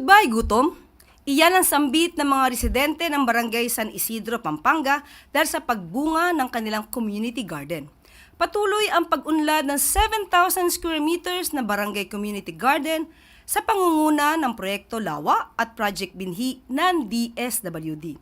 Goodbye, gutom! Iyan ang sambit ng mga residente ng Barangay San Isidro, Pampanga dahil sa pagbunga ng kanilang community garden. Patuloy ang pag-unlad ng 7,000 square meters na barangay community garden sa pangunguna ng Proyekto Lawa at Project Binhi ng DSWD.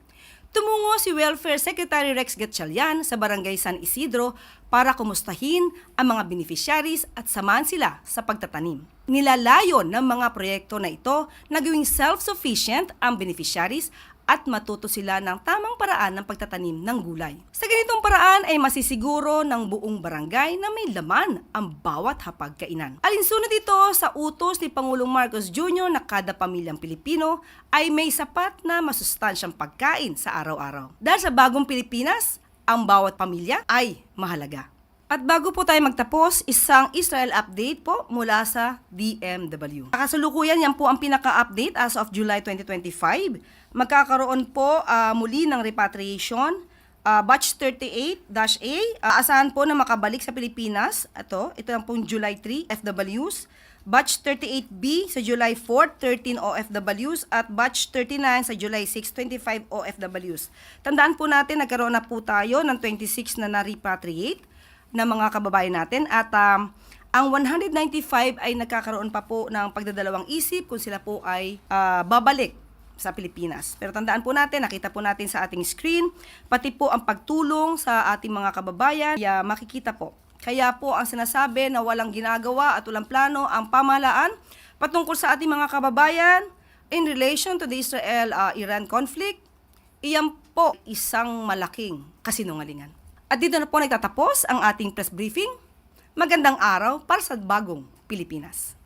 Tumungo si Welfare Secretary Rex Gatchalian sa Barangay San Isidro para kumustahin ang mga beneficiaries at samahan sila sa pagtatanim. Nilalayon ng mga proyekto na ito na gawing self-sufficient ang beneficiaries at matuto sila ng tamang paraan ng pagtatanim ng gulay. Sa ganitong paraan ay masisiguro ng buong barangay na may laman ang bawat hapagkainan. Alinsunod ito sa utos ni Pangulong Marcos Jr. na kada pamilyang Pilipino ay may sapat na masustansyang pagkain sa araw-araw. Dahil sa bagong Pilipinas, ang bawat pamilya ay mahalaga. At bago po tayo magtapos, isang Israel update po mula sa DMW. Kasalukuyan, yan po ang pinaka-update as of July 2025. Magkakaroon po muli ng repatriation, batch 38-A. Asahan po na makabalik sa Pilipinas. Ito lang pong July 3, FWs. Batch 38B sa July 4, 13 OFWs at batch 39 sa July 6, 25 OFWs. Tandaan po natin, nagkaroon na po tayo ng 26 na na-repatriate na mga kababayan natin at ang 195 ay nagkakaroon pa po ng pagdadalawang isip kung sila po ay babalik sa Pilipinas. Pero tandaan po natin, nakita po natin sa ating screen, pati po ang pagtulong sa ating mga kababayan, makikita po. Kaya po ang sinasabi na walang ginagawa at walang plano ang pamahalaan patungkol sa ating mga kababayan in relation to the Israel-Iran conflict, iyan po isang malaking kasinungalingan. At dito na po nagtatapos ang ating press briefing. Magandang araw para sa bagong Pilipinas.